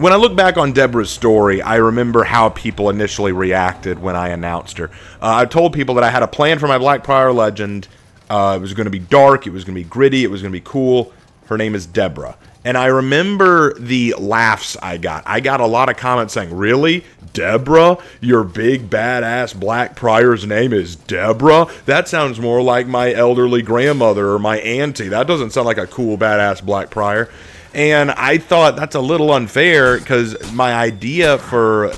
When I look back on Deborah's story, I remember how people initially reacted when I announced her. I told people that I had a plan for my Blackbriar legend. It was going to be dark, it was going to be gritty, it was going to be cool. Her name is Deborah. And I remember the laughs I got. I got a lot of comments saying, "Really? Deborah? Your big badass Blackbriar's name is Deborah? That sounds more like my elderly grandmother or my auntie. That doesn't sound like a cool badass Blackbriar." And I thought that's a little unfair because my idea for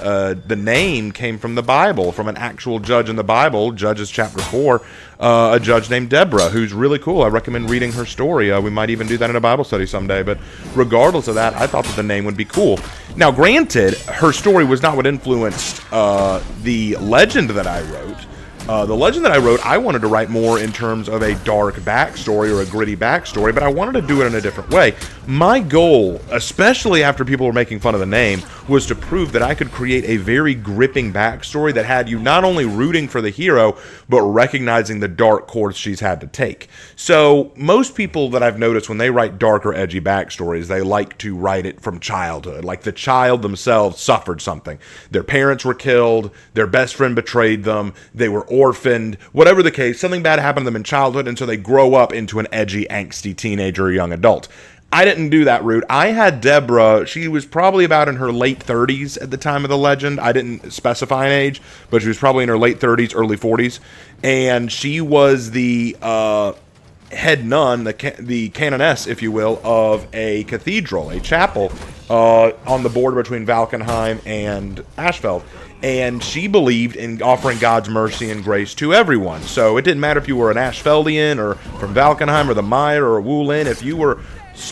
the name came from the Bible, from an actual judge in the Bible, Judges chapter 4, a judge named Deborah, who's really cool. I recommend reading her story. We might even do that in a Bible study someday. But regardless of that, I thought that the name would be cool. Now, granted, her story was not what influenced the legend that I wrote. The legend that I wrote, I wanted to write more in terms of a dark backstory or a gritty backstory, but I wanted to do it in a different way. My goal, especially after people were making fun of the name, was to prove that I could create a very gripping backstory that had you not only rooting for the hero, but recognizing the dark course she's had to take. So most people that I've noticed when they write dark or edgy backstories, they like to write it from childhood. Like the child themselves suffered something. Their parents were killed, their best friend betrayed them, they were orphaned, whatever the case, something bad happened to them in childhood, and so they grow up into an edgy, angsty teenager or young adult. I didn't do that route. I had Deborah, she was probably about in her late 30s at the time of the legend. I didn't specify an age, but she was probably in her late 30s, early 40s, and she was the head nun, the canoness, if you will, of a cathedral, a chapel on the border between Valkenheim and Ashfeld. And she believed in offering God's mercy and grace to everyone. So it didn't matter if you were an Ashfeldian or from Valkenheim or the Mire or Woolin. If you were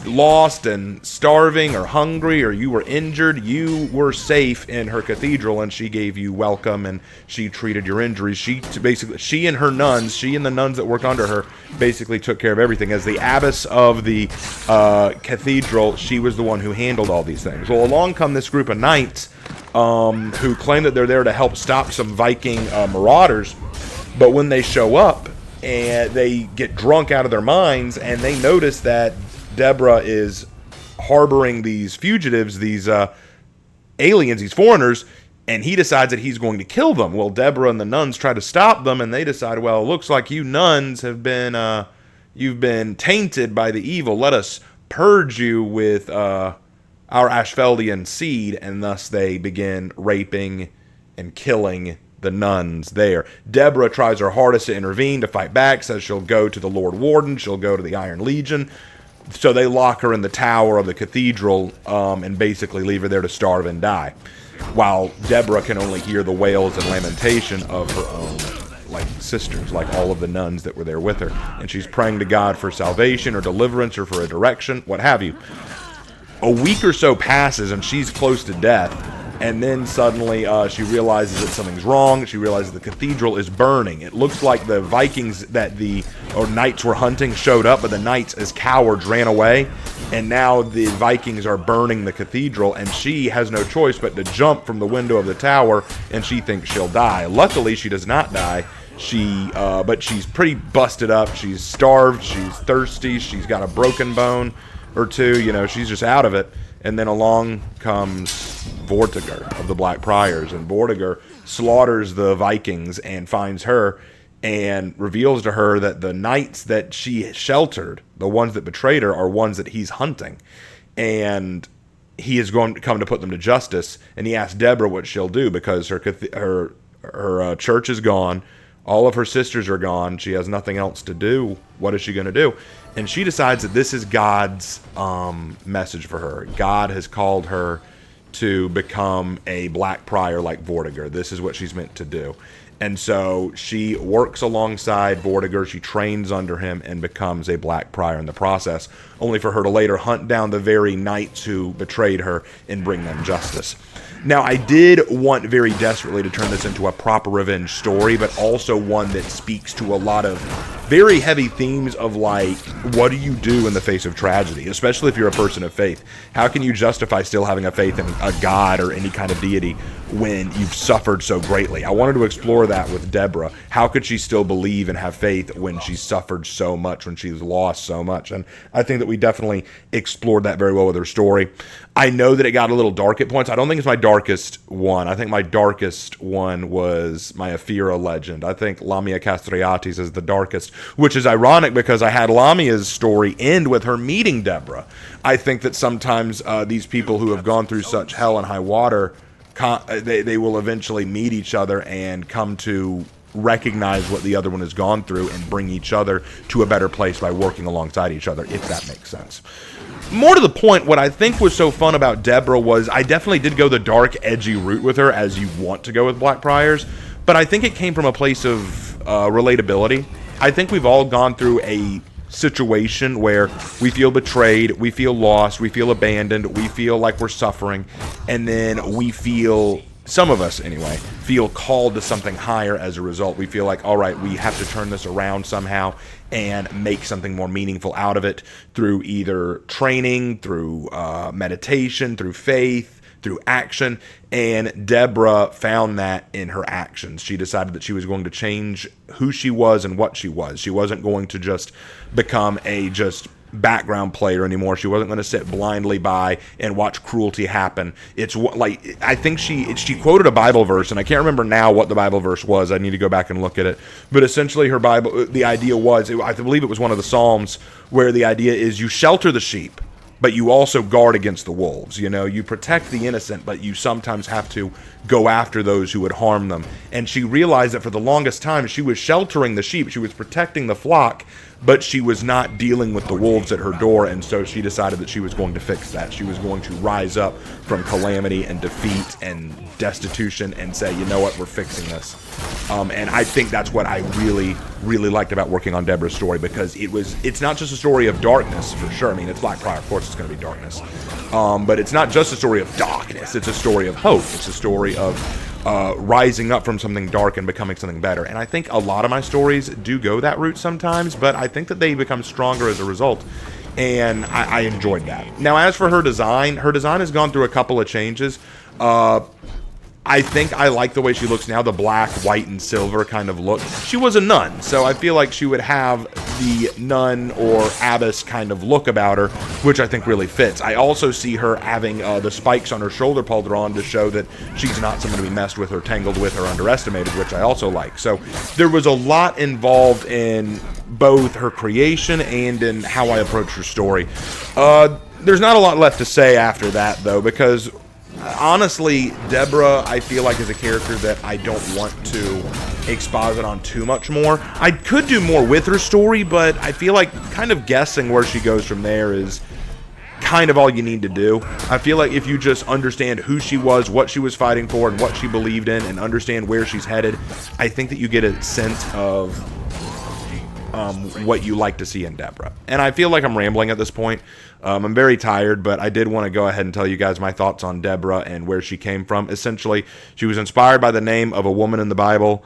lost and starving or hungry or you were injured, you were safe in her cathedral, and she gave you welcome and she treated your injuries. She and her nuns, she and the nuns that worked under her, basically took care of everything. As the abbess of the cathedral, she was the one who handled all these things. Well, along come this group of knights who claim that they're there to help stop some Viking marauders, but when they show up and they get drunk out of their minds and they notice that Deborah is harboring these fugitives, these aliens, these foreigners, and he decides that he's going to kill them. Well, Deborah and the nuns try to stop them, and they decide, well, it looks like you nuns have been, you've been tainted by the evil. Let us purge you with our Ashfeldian seed, and thus they begin raping and killing the nuns there. Deborah tries her hardest to intervene, to fight back, says she'll go to the Lord Warden, she'll go to the Iron Legion. So they lock her in the tower of the cathedral and basically leave her there to starve and die, while Deborah can only hear the wails and lamentation of her own sisters, like all of the nuns that were there with her. And she's praying to God for salvation or deliverance or for a direction, what have you. A week or so passes and she's close to death. And then suddenly she realizes that something's wrong. She realizes the cathedral is burning. It looks like the Vikings that the knights were hunting showed up, but the knights as cowards ran away. And now the Vikings are burning the cathedral, and she has no choice but to jump from the window of the tower, and she thinks she'll die. Luckily, she does not die. But she's pretty busted up. She's starved. She's thirsty. She's got a broken bone or two. You know, she's just out of it. And then along comes Vortigern of the Blackbriars, and Vortigern slaughters the Vikings and finds her and reveals to her that the knights that she sheltered, the ones that betrayed her, are ones that he's hunting. And he is going to come to put them to justice, and he asks Deborah what she'll do because her church is gone. All of her sisters are gone. She has nothing else to do. What is she going to do? And she decides that this is God's message for her. God has called her to become a Blackbriar like Vortigern. This is what she's meant to do. And so she works alongside Vortigern. She trains under him and becomes a Blackbriar in the process, only for her to later hunt down the very knights who betrayed her and bring them justice. Now, I did want very desperately to turn this into a proper revenge story, but also one that speaks to a lot of very heavy themes of like, what do you do in the face of tragedy, especially if you're a person of faith? How can you justify still having a faith in a god or any kind of deity when you've suffered so greatly? I wanted to explore that with Deborah. How could she still believe and have faith when she suffered so much, when she's lost so much? And I think that we definitely explored that very well with her story. I know that it got a little dark at points. I don't think it's my darkest one. I think my darkest one was my Ephira legend. I think Lamia Castriati's is the darkest, which is ironic because I had Lamia's story end with her meeting Deborah. I think that sometimes these people who have gone through such hell and high water, they will eventually meet each other and come to recognize what the other one has gone through and bring each other to a better place by working alongside each other, if that makes sense. More to the point, what I think was so fun about Deborah was I definitely did go the dark, edgy route with her, as you want to go with Blackbriars, but I think it came from a place of relatability. I think we've all gone through a situation where we feel betrayed, we feel lost, we feel abandoned, we feel like we're suffering, and then we feel, some of us anyway, feel called to something higher as a result. We feel like, all right, we have to turn this around somehow and make something more meaningful out of it through either training, through meditation, through faith, through action. And Deborah found that in her actions. She decided that she was going to change who she was and what she was. She wasn't going to just become a just background player anymore. She wasn't going to sit blindly by and watch cruelty happen. It's like, I think she quoted a Bible verse, and I can't remember now what the Bible verse was. I need to go back and look at it. But essentially her Bible, the idea was, I believe it was one of the Psalms, where the idea is you shelter the sheep, but you also guard against the wolves. You know, you protect the innocent, but you sometimes have to go after those who would harm them. And she realized that for the longest time, she was sheltering the sheep, she was protecting the flock, but she was not dealing with the wolves at her door, and so she decided that she was going to fix that. She was going to rise up from calamity and defeat and destitution and say, you know what, we're fixing this. And I think that's what I really, really liked about working on Deborah's story, because it's not just a story of darkness, for sure. I mean, it's Blackbriar, of course it's going to be darkness. But it's not just a story of darkness, it's a story of hope. It's a story of rising up from something dark and becoming something better. And I think a lot of my stories do go that route sometimes, but I think that they become stronger as a result. And I enjoyed that. Now, as for her design has gone through a couple of changes. I think I like the way she looks now, the black, white, and silver kind of look. She was a nun, so I feel like she would have the nun or abbess kind of look about her, which I think really fits. I also see her having the spikes on her shoulder pauldron to show that she's not someone to be messed with or tangled with or underestimated, which I also like. So there was a lot involved in both her creation and in how I approach her story. There's not a lot left to say after that, though, because honestly, Deborah, I feel like, is a character that I don't want to exposit on too much more. I could do more with her story, but I feel like kind of guessing where she goes from there is kind of all you need to do. I feel like if you just understand who she was, what she was fighting for, and what she believed in, and understand where she's headed, I think that you get a sense of what you like to see in Deborah. And I feel like I'm rambling at this point. I'm very tired, but I did want to go ahead and tell you guys my thoughts on Deborah and where she came from. Essentially, she was inspired by the name of a woman in the Bible.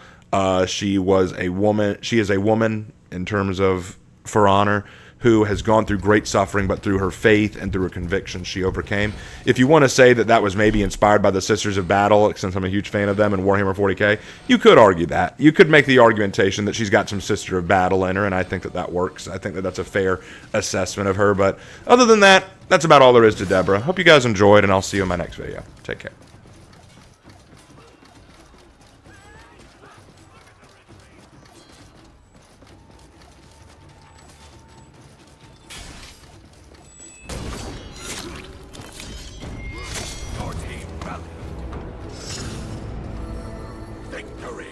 She is a woman in terms of for honor, who has gone through great suffering, but through her faith and through her conviction, she overcame. If you want to say that that was maybe inspired by the Sisters of Battle, since I'm a huge fan of them and Warhammer 40k, you could argue that. You could make the argumentation that she's got some Sister of Battle in her, and I think that that works. I think that that's a fair assessment of her, but other than that, that's about all there is to Deborah. Hope you guys enjoyed, and I'll see you in my next video. Take care. Victory!